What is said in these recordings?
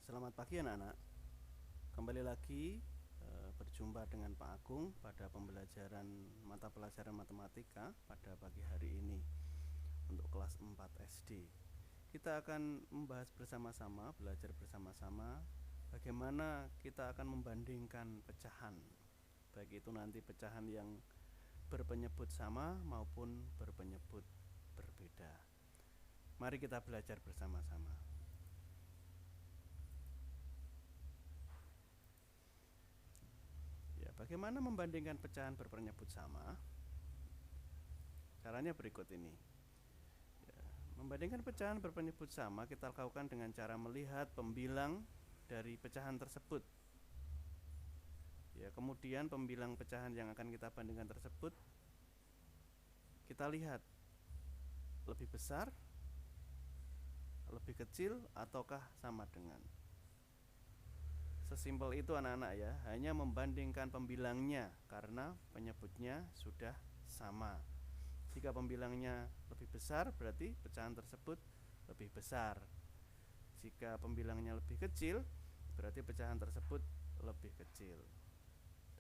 Selamat pagi anak-anak. Kembali lagi berjumpa dengan Pak Agung pada pembelajaran mata pelajaran matematika pada pagi hari ini untuk kelas 4 SD. Kita akan membahas bersama-sama, belajar bersama-sama bagaimana kita akan membandingkan pecahan, baik itu nanti pecahan yang berpenyebut sama maupun berpenyebut berbeda. Mari kita belajar bersama-sama. Ya, bagaimana membandingkan pecahan berpenyebut sama? Caranya berikut ini. Ya, membandingkan pecahan berpenyebut sama kita lakukan dengan cara melihat pembilang dari pecahan tersebut. Ya, kemudian pembilang pecahan yang akan kita bandingkan tersebut kita lihat lebih besar, lebih kecil, ataukah sama dengan. Sesimpel itu anak-anak ya, hanya membandingkan pembilangnya karena penyebutnya sudah sama. Jika pembilangnya lebih besar berarti pecahan tersebut lebih besar. Jika pembilangnya lebih kecil berarti pecahan tersebut lebih kecil.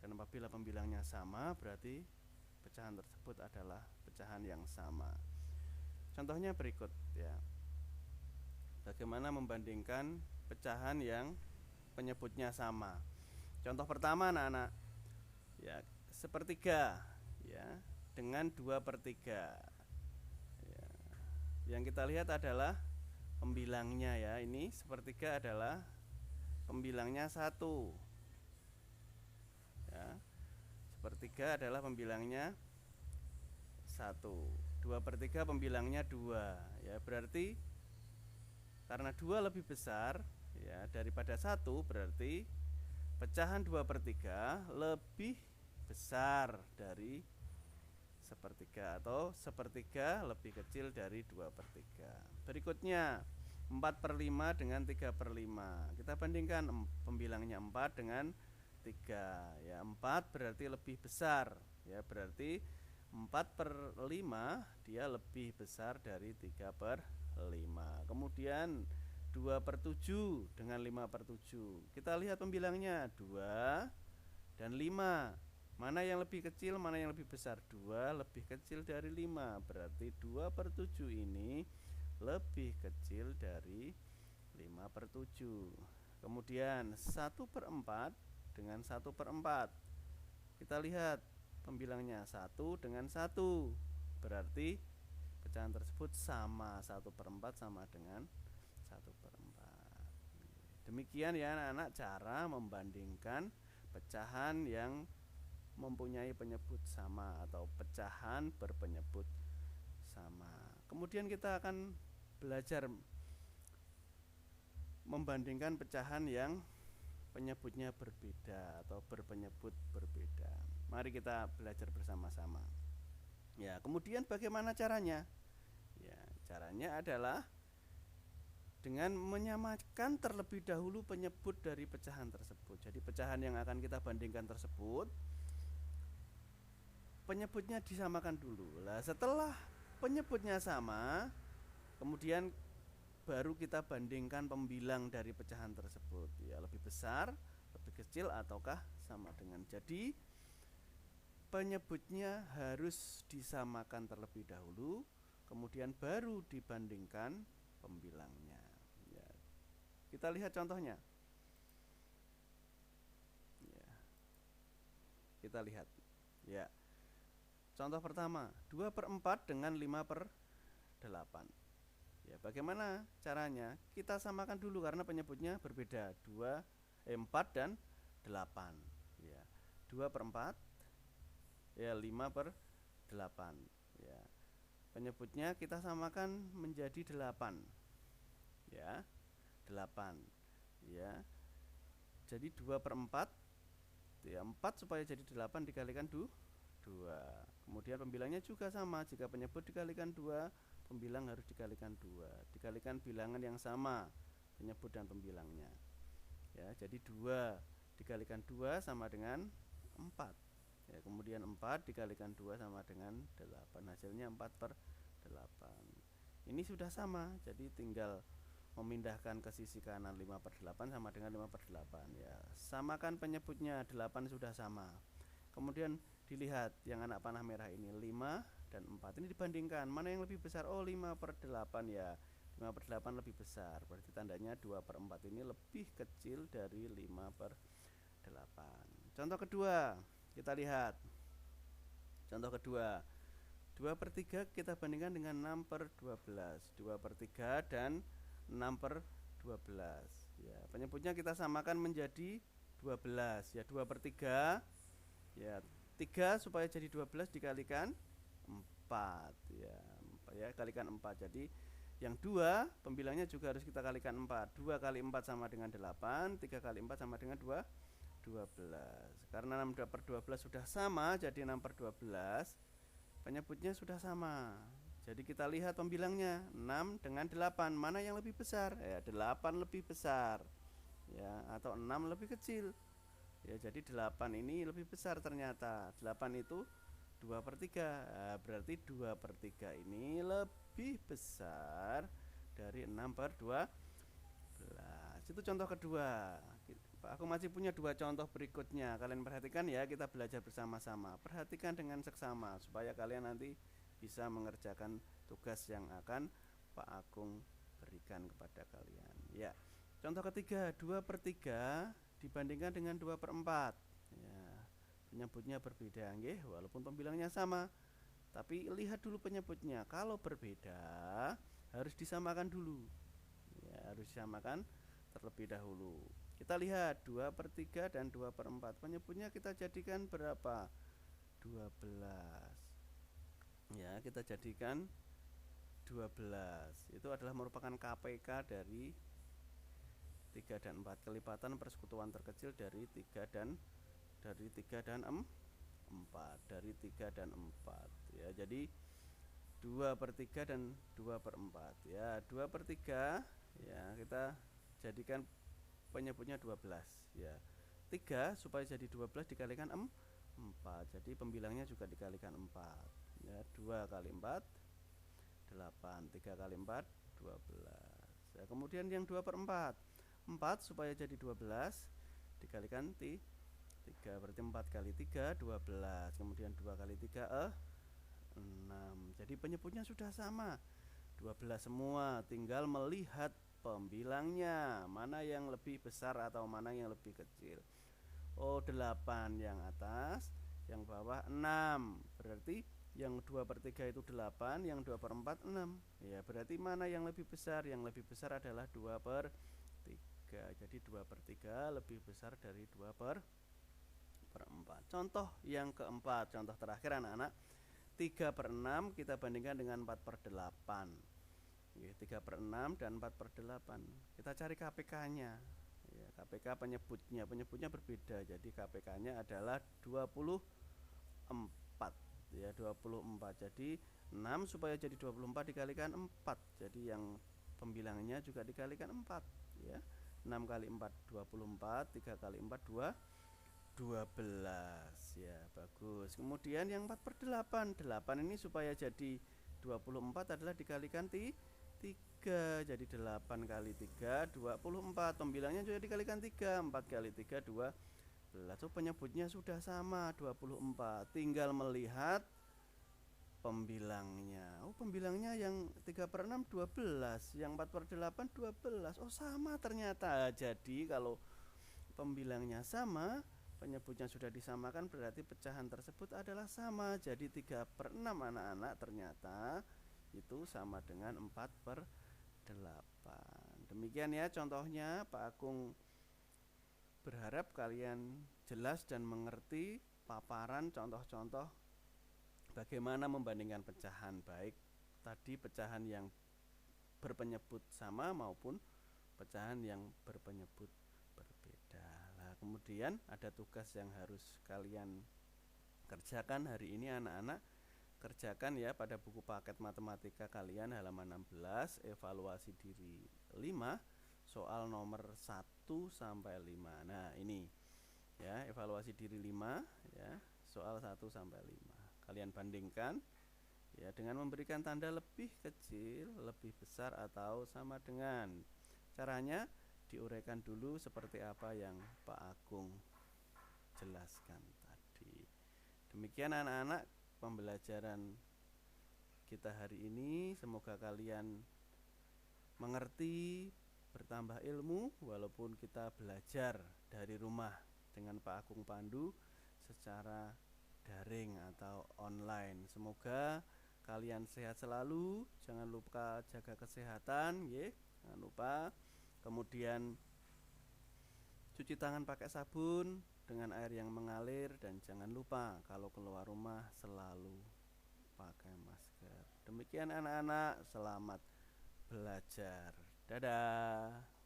Dan apabila pembilangnya sama berarti pecahan tersebut adalah pecahan yang sama. Contohnya berikut ya. Bagaimana membandingkan pecahan yang penyebutnya sama. Contoh pertama anak-anak ya, sepertiga ya dengan 2/3 ya. Yang kita lihat adalah pembilangnya ya. Ini sepertiga adalah pembilangnya 1 ya. Sepertiga adalah pembilangnya 1, 2/3 pembilangnya 2 ya. Berarti karena 2 lebih besar ya daripada 1 berarti pecahan 2/3 lebih besar dari sepertiga atau sepertiga lebih kecil dari 2/3. Berikutnya 4/5 dengan 3/5. Kita bandingkan pembilangnya 4 dengan 3 ya. 4 berarti lebih besar ya, berarti 4/5 dia lebih besar dari 3/5. Kemudian 2/7 dengan 5/7. Kita lihat pembilangnya 2 dan 5. Mana yang lebih kecil, mana yang lebih besar? 2 lebih kecil dari 5. Berarti 2/7 ini lebih kecil dari 5/7. Kemudian 1/4 dengan 1/4. Kita lihat pembilangnya 1 dengan 1. Berarti pecahan tersebut sama. 1/4 sama dengan 1/4. Demikian ya anak-anak cara membandingkan pecahan yang mempunyai penyebut sama atau pecahan berpenyebut sama. Kemudian kita akan belajar membandingkan pecahan yang penyebutnya berbeda atau berpenyebut berbeda. Mari kita belajar bersama-sama. Ya, kemudian bagaimana caranya? Ya, caranya adalah dengan menyamakan terlebih dahulu penyebut dari pecahan tersebut. Jadi pecahan yang akan kita bandingkan tersebut penyebutnya disamakan dulu. Nah, setelah penyebutnya sama, kemudian baru kita bandingkan pembilang dari pecahan tersebut. Ya, lebih besar, lebih kecil, ataukah sama dengan. Jadi penyebutnya harus disamakan terlebih dahulu, kemudian baru dibandingkan pembilangnya. Ya. Kita lihat contohnya. Ya. Kita lihat. Ya. Contoh pertama, 2/4 dengan 5/8. Ya, bagaimana caranya? Kita samakan dulu karena penyebutnya berbeda. 4 dan 8. Ya. 2/4 ya 5/8. Ya. Penyebutnya kita samakan menjadi 8. Ya. 8. Ya. Jadi 2/4 ya, 4 supaya jadi 8 dikalikan 2. Kemudian pembilangnya juga sama. Jika penyebut dikalikan 2, pembilang harus dikalikan 2. Dikalikan bilangan yang sama, penyebut dan pembilangnya. Ya, jadi 2 dikalikan 2 sama dengan 4. Ya, kemudian 4 dikalikan 2 sama dengan 8. Hasilnya 4/8. Ini sudah sama, jadi tinggal memindahkan ke sisi kanan 5/8 sama dengan 5/8 ya. Samakan penyebutnya, 8 sudah sama. Kemudian dilihat yang anak panah merah ini 5 dan 4 ini dibandingkan mana yang lebih besar. Oh 5/8 ya, 5/8 lebih besar, berarti tandanya 2/4 ini lebih kecil dari 5/8. Contoh kedua kita lihat. Contoh kedua 2/3 kita bandingkan dengan 6/12. 2/3 dan 6/12 ya, penyebutnya kita samakan menjadi 12 ya. 2/3 ya, 3 supaya jadi 12 dikalikan 4 ya, kalikan 4. Jadi yang 2 pembilangnya juga harus kita kalikan 4. 2 kali 4 sama dengan 8, 3 kali 4 sama dengan 12. Karena 6/12 sudah sama, jadi 6/12 penyebutnya sudah sama. Jadi kita lihat pembilangnya 6 dengan 8 mana yang lebih besar ya, 8 lebih besar ya, atau 6 lebih kecil ya. Jadi 8 ini lebih besar ternyata. 8 itu 2/3 berarti 2/3 ini lebih besar dari 6/12. Itu contoh kedua. Aku masih punya 2 contoh berikutnya. Kalian perhatikan ya, kita belajar bersama-sama. Perhatikan dengan seksama supaya kalian nanti bisa mengerjakan tugas yang akan Pak Agung berikan kepada kalian. Ya. Contoh ketiga, 2/3 dibandingkan dengan 2/4. Ya. Penyebutnya berbeda, nggih, walaupun pembilangnya sama. Tapi lihat dulu penyebutnya. Kalau berbeda, harus disamakan dulu. Ya, harus disamakan terlebih dahulu. Kita lihat 2/3 dan 2/4. Penyebutnya kita jadikan berapa? 12. Ya, kita jadikan 12. Itu adalah merupakan KPK dari 3 dan 4. Kelipatan persekutuan terkecil dari 3 dan 4. Dari 3 dan 4 ya. Jadi 2/3 dan 2/4 ya. 2/3 ya, kita jadikan penyebutnya 12 ya. 3 supaya jadi 12 dikalikan 4. Jadi pembilangnya juga dikalikan 4 ya. 2 kali 4 8, 3 kali 4 12 ya. Kemudian yang 2/4, 4 supaya jadi 12 dikalikan 3, berarti 4 kali 3 12. Kemudian 2 kali 3 6. Jadi penyebutnya sudah sama, 12 semua, tinggal melihat pembilangnya mana yang lebih besar atau mana yang lebih kecil. Oh 8 yang atas, yang bawah 6. Berarti yang 2/3 itu 8, yang 2/4 6 ya. Berarti mana yang lebih besar? Yang lebih besar adalah 2/3. Jadi 2/3 lebih besar dari 2/4. Contoh yang keempat, contoh terakhir anak-anak, 3/6 kita bandingkan dengan 4/8. 3/6 dan 4/8. Kita cari KPK-nya ya. KPK penyebutnya berbeda. Jadi KPK-nya adalah 24 ya, 24. Jadi 6 supaya jadi 24 dikalikan 4. Jadi yang pembilangnya juga dikalikan 4 ya. 6 kali 4 24, 3 kali 4 12 ya, bagus. Kemudian yang 4/8, 8 ini supaya jadi 24 adalah dikalikan 3. Jadi 8 kali 3 24. Pembilangnya juga dikalikan 3. 4 kali 3 12. So, penyebutnya sudah sama, 24. Tinggal melihat pembilangnya. Oh pembilangnya yang 3/6 12, yang 4/8 12. Oh sama ternyata. Jadi kalau pembilangnya sama, penyebutnya sudah disamakan, berarti pecahan tersebut adalah sama. Jadi 3/6 anak-anak ternyata itu sama dengan 4/8. Demikian ya contohnya. Pak Agung berharap kalian jelas dan mengerti paparan contoh-contoh bagaimana membandingkan pecahan, baik tadi pecahan yang berpenyebut sama maupun pecahan yang berpenyebut berbeda. Nah, kemudian ada tugas yang harus kalian kerjakan hari ini anak-anak. Kerjakan ya pada buku paket matematika kalian halaman 16, evaluasi diri 5, soal nomor 1 sampai 5. Nah, ini ya, evaluasi diri 5 ya, soal 1 sampai 5. Kalian bandingkan ya dengan memberikan tanda lebih kecil, lebih besar atau sama dengan. Caranya diuraikan dulu seperti apa yang Pak Agung jelaskan tadi. Demikian anak-anak pembelajaran kita hari ini. Semoga kalian mengerti, bertambah ilmu walaupun kita belajar dari rumah dengan Pak Agung Pandu secara daring atau online. Semoga kalian sehat selalu, jangan lupa jaga kesehatan, ya. Jangan lupa. Kemudian cuci tangan pakai sabun dengan air yang mengalir, dan jangan lupa kalau keluar rumah selalu pakai masker. Demikian anak-anak, selamat belajar. Dadah.